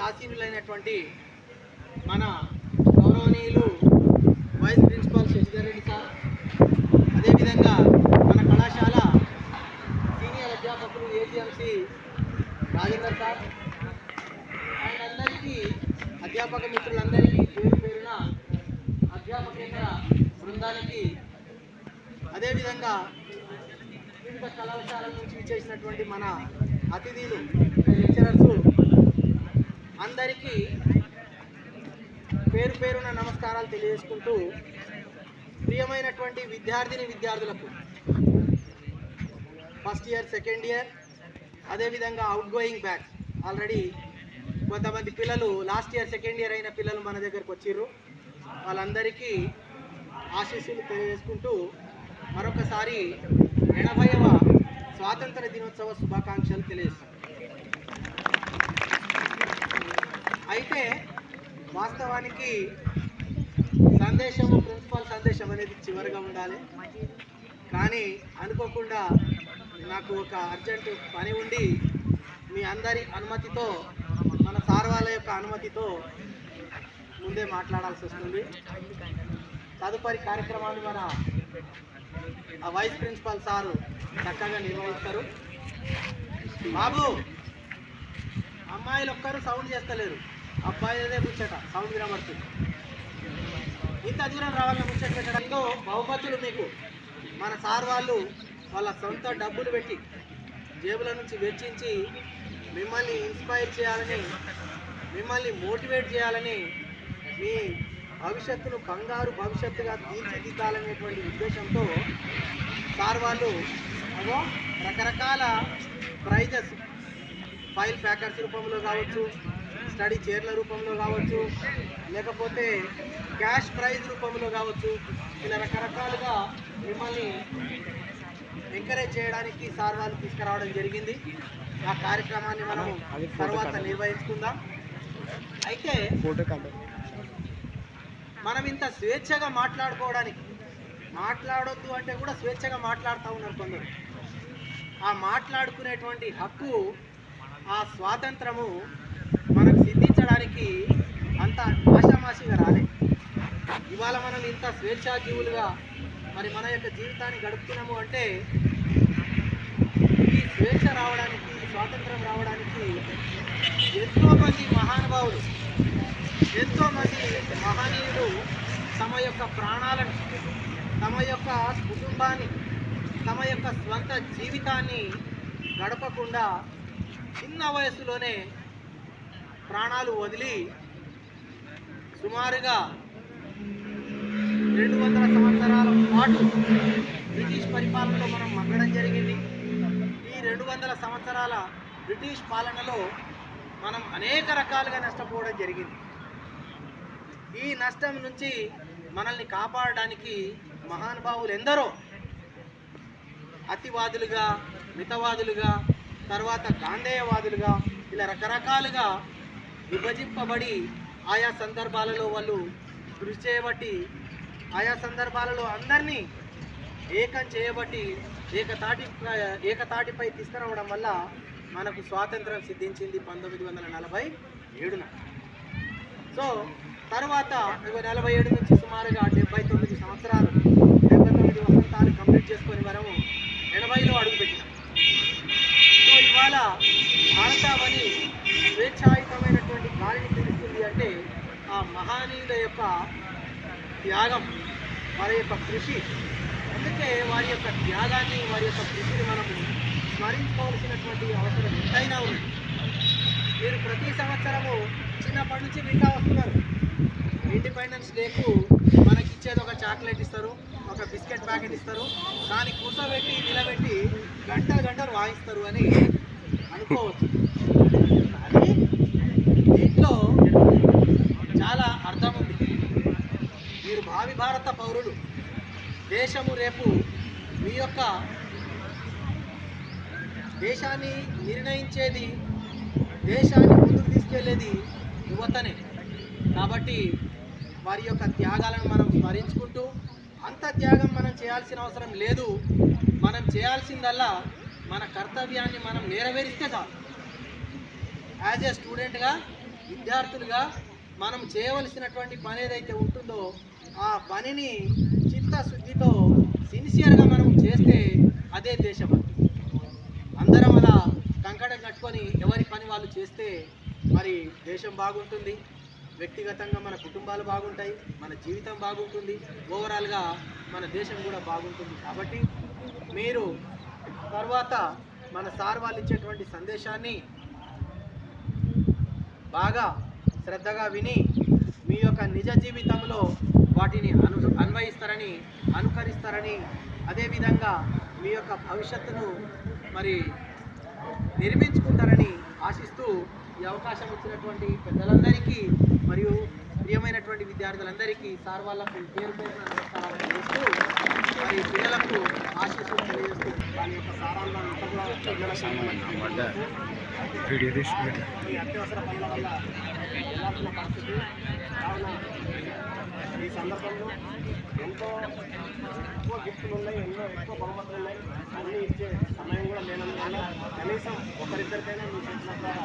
ఆశీనులైనటువంటి మన గౌరవనీయులు vice principal Shashidhar Reddy sir, అదేవిధంగా మన కళాశాల సీనియర్ అధ్యాపకులు ఏజీఎంసీ రాజేందర్ సార్ అండ్ అందరికీ, అధ్యాపక మిత్రులందరికీ పేరు పేరున అధ్యాపకేతర బృందానికి, అదేవిధంగా వివిధ కళాశాలల నుంచి ఇచ్చేసినటువంటి మన అతిథులు లెక్చరర్స్ అందరికీ పేరు పేరున నమస్కారాలు తెలియజేసుకుంటూ, ప్రియమైనటువంటి విద్యార్థులకు ఫస్ట్ ఇయర్, సెకండ్ ఇయర్, అదేవిధంగా అవుట్ గోయింగ్ బ్యాక్ ఆల్రెడీ కొంతమంది పిల్లలు లాస్ట్ ఇయర్ సెకండ్ ఇయర్ అయిన పిల్లలు మన దగ్గరకు వచ్చిర్రు. వాళ్ళందరికీ ఆశీస్సులు తెలియజేసుకుంటూ మరొకసారి 80వ స్వాతంత్ర దినోత్సవ శుభాకాంక్షలు తెలియజేస్తాం. అయితే వాస్తవానికి సందేశము, ప్రిన్సిపాల్ సందేశం అనేది చివరిగా ఉండాలి. కానీ అనుకోకుండా నాకు ఒక అర్జెంటు పని ఉండి మీ అందరి అనుమతితో, మన సార్ వాళ్ళ యొక్క అనుమతితో ముందే మాట్లాడాల్సి వస్తుంది. తదుపరి కార్యక్రమాన్ని మన వైస్ ప్రిన్సిపాల్ సారు చక్కగా నిర్వహిస్తారు. బాబు, అమ్మాయిలు ఒక్కరు సౌండ్ చేస్తలేరు, అబ్బాయి అదే ముచ్చట సౌండ్ వినబడుతుంది. ఇంత దూరం రావాలని ముచ్చట పెట్టడంతో బహుమతులు మీకు మన సార్ వాళ్ళు వాళ్ళ సొంత డబ్బులు పెట్టి జేబుల నుంచి వెచ్చించి మిమ్మల్ని ఇన్స్పైర్ చేయాలని, మిమ్మల్ని మోటివేట్ చేయాలని, మీ భవిష్యత్తును బంగారు భవిష్యత్తుగా తీర్చిదిద్దాలనేటువంటి ఉద్దేశంతో సార్ వాళ్ళు రకరకాల ప్రైజెస్, ఫైల్ ప్యాకర్స్ రూపంలో కావచ్చు, స్టడీ చైర్ల రూపంలో కావచ్చు, లేకపోతే క్యాష్ ప్రైజ్ రూపంలో కావచ్చు, ఇలా రకరకాలుగా మిమ్మల్ని ఎంకరేజ్ చేయడానికి సార్ వాళ్ళు తీసుకురావడం జరిగింది. ఆ కార్యక్రమాన్ని మనం తర్వాత నిర్వహించుకుందాం. అయితే మనం ఇంత స్వేచ్ఛగా మాట్లాడుకోవడానికి, మాట్లాడొద్దు అంటే కూడా స్వేచ్ఛగా మాట్లాడుతూ ఉన్నారు కొందరు. ఆ మాట్లాడుకునేటువంటి హక్కు, ఆ స్వాతంత్రము మనకు సిద్ధించడానికి అంత ఆషామాషిగా రాలే. ఇవాళ మనం ఇంత స్వేచ్ఛాజీవులుగా మరి మన యొక్క జీవితాన్ని గడుపుతున్నాము అంటే ఈ స్వేచ్ఛ రావడానికి, స్వాతంత్రం రావడానికి ఎంతోమంది మహానుభావులు, ఎంతోమంది మహనీయులు తమ యొక్క ప్రాణాలను, తమ యొక్క కుటుంబాన్ని, తమ యొక్క స్వంత జీవితాన్ని గడపకుండా చిన్న వయసులోనే ప్రాణాలు వదిలి సుమారుగా 200 సంవత్సరాల పాటు బ్రిటిష్ పరిపాలనలో మనం మగ్గడం జరిగింది. ఈ 200 సంవత్సరాల బ్రిటిష్ పాలనలో మనం అనేక రకాలుగా నష్టపోవడం జరిగింది. ఈ నష్టం నుంచి మనల్ని కాపాడడానికి మహానుభావులు ఎందరో అతివాదులుగా, మితవాదులుగా, తర్వాత గాంధేయవాదులుగా ఇలా రకరకాలుగా విభజింపబడి ఆయా సందర్భాలలో వాళ్ళు కృషి చేయబట్టి, ఆయా సందర్భాలలో అందరినీ ఏకం చేయబట్టి ఏకతాటిపై తీసుకురావడం వల్ల మనకు స్వాతంత్రం సిద్ధించింది 1947న. సో తర్వాత 47 నుంచి సుమారుగా 79 సంవత్సరాలు, 79 వసంతాలు కంప్లీట్ చేసుకొని మనము 80లో అడుగుపెట్టినాం. సో ఇవాళ భారతావని స్వేచ్ఛాయుతమైనటువంటి గాలిని పీలుస్తుంది అంటే ఆ మహనీయుల యొక్క త్యాగం, వారి యొక్క కృషి. అందుకే వారి యొక్క త్యాగాన్ని, వారి యొక్క కృషిని మనము స్మరించుకోవాల్సినటువంటి అవసరం ఎంతైనా ఉంది. మీరు ప్రతి సంవత్సరము చిన్నప్పటి నుంచి వింటా వస్తున్నారు, ఇండిపెండెన్స్ డేకు మనకి ఇచ్చేది ఒక చాక్లెట్ ఇస్తారు, ఒక బిస్కెట్ ప్యాకెట్ ఇస్తారు, దాన్ని కూర్చోబెట్టి నిలబెట్టి గంటలు వాయిస్తారు అని అనుకోవచ్చు. కానీ దీంట్లో చాలా అర్థం ఉంది. మీరు భావి భారత పౌరులు. దేశము రేపు మీ యొక్క దేశాన్ని నిర్ణయించేది, దేశాన్ని ముందుకు తీసుకెళ్లేది యువతనే. కాబట్టి వారి యొక్క త్యాగాలను మనం స్మరించుకుంటూ, అంత త్యాగం మనం చేయాల్సిన అవసరం లేదు. మనం చేయాల్సిందల్లా మన కర్తవ్యాన్ని మనం నెరవేరిస్తే చాలు. యాజ్ ఏ స్టూడెంట్గా విద్యార్థులుగా మనం చేయవలసినటువంటి పని ఏదైతే ఉంటుందో ఆ పనిని చిత్తశుద్ధితో సిన్సియర్గా మనం చేస్తే అదే దేశభక్తి. అందరం అలా కంకణం కట్టుకొని ఎవరి పని వాళ్ళు చేస్తే మరి దేశం బాగుంటుంది, వ్యక్తిగతంగా మన కుటుంబాలు బాగుంటాయి, మన జీవితం బాగుంటుంది, ఓవరాల్గా మన దేశం కూడా బాగుంటుంది. కాబట్టి మీరు తర్వాత మన సార్ వాళ్ళు ఇచ్చేటువంటి సందేశాన్ని బాగా శ్రద్ధగా విని మీ యొక్క నిజ జీవితంలో వాటిని అన్వయిస్తారని, అనుకరిస్తారని, అదేవిధంగా మీ యొక్క భవిష్యత్తును మరి నిర్మించుకుంటారని ఆశిస్తూ ఈ అవకాశం ఇచ్చినటువంటి పెద్దలందరికీ మరియు ప్రియమైనటువంటి విద్యార్థులందరికీ సార్ వాళ్ళకు పేరు పేరున నమస్కారాలు తెలియజేస్తూ మరి పిల్లలకు ఆశీస్సులు తెలియజేస్తూ దాని యొక్క సారాంశాన్ని ఈ అత్యవసర పనుల వల్ల వెళ్ళాల్సిన పరిస్థితి. కావున ఈ సందర్భంలో ఎంతో ఎక్కువ గిఫ్ట్లు ఉన్నాయి, ఎక్కువ బహుమతులు ఉన్నాయి, అన్నీ ఇచ్చే సమయం కూడా లేనందువల్ల కనీసం ఒకరిద్దరికైనా మీ చేసిన ద్వారా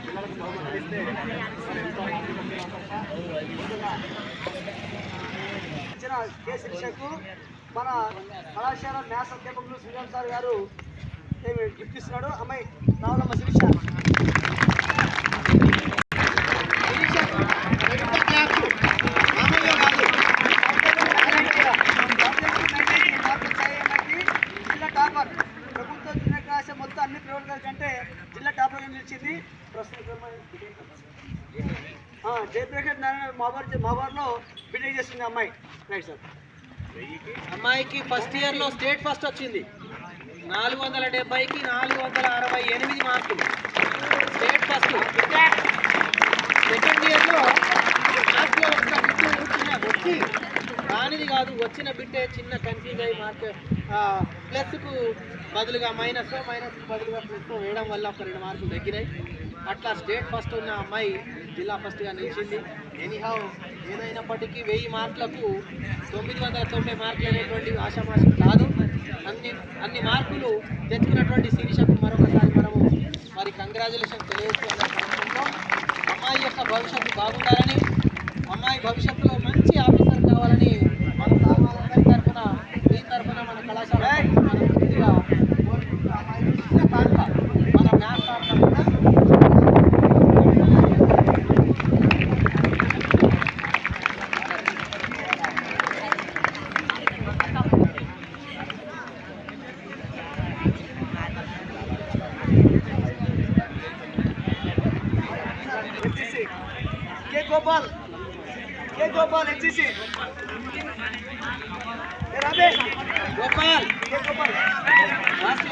పిల్లలకు బహుమతులు ఇస్తే ఎంతో ఇచ్చిన కే శిక్షకు మన కళాశాల మ్యాథ్స్ అధ్యాపకులు శ్రీరామ్ సార్ గారు గిఫ్ట్ ఇస్తున్నాడు. అమ్మాయి రావాలమ్మ శిరీష. జిల్లా టాపర్, ప్రభుత్వ జూనియర్ కళాశాల మొత్తం అన్ని ప్రైవేట్ కాలేజ్ కంటే జిల్లా టాపర్గా నిలిచింది. జయప్రకాష్ నారాయణ మాబార్లో బిల్డింగ్ చేస్తుంది అమ్మాయి. Right sir. అమ్మాయికి ఫస్ట్ ఇయర్లో స్టేట్ ఫస్ట్ వచ్చింది. 470కి 468 మార్కులు స్టేట్ ఫస్ట్. సెకండ్ ఇయర్లో క్లాస్లో ఒక బిట్టు చిన్న వచ్చి రానిది కాదు, వచ్చిన బిట్టే చిన్న కన్ఫ్యూజ్ అయ్యి మార్క్ ప్లస్కు బదులుగా మైనస్కు బదులుగా ప్లస్ వేయడం వల్ల ఒక 2 మార్కులు తగ్గినాయి. అట్లా స్టేట్ ఫస్ట్ ఉన్న అమ్మాయి జిల్లా ఫస్ట్గా నిలిచింది. ఎనీహౌ ఏదైనప్పటికీ 1000 మార్కులకు 990 మార్కులు అనేటువంటి ఆశామాషం కాదు. అన్ని మార్కులు తెచ్చుకున్నటువంటి శిరీషకు మరొకసారి మనము మరి కంగ్రాచులేషన్ తెలియజేస్తున్న సందర్భంలో అమ్మాయి యొక్క భవిష్యత్తు బాగుండాలని, అమ్మాయి భవిష్యత్తులో మంచి ఆఫీసర్ కావాలని మన సామాన్యులందరి తరఫున, మీ తరఫున మన కళాశాల మన పూర్తిగా కోరుకుంటూ అమ్మాయి మన మ్యాథ్స్ సార్ తరఫున के गोपाल एनसीसी गोपाल के गोपाल लास्ट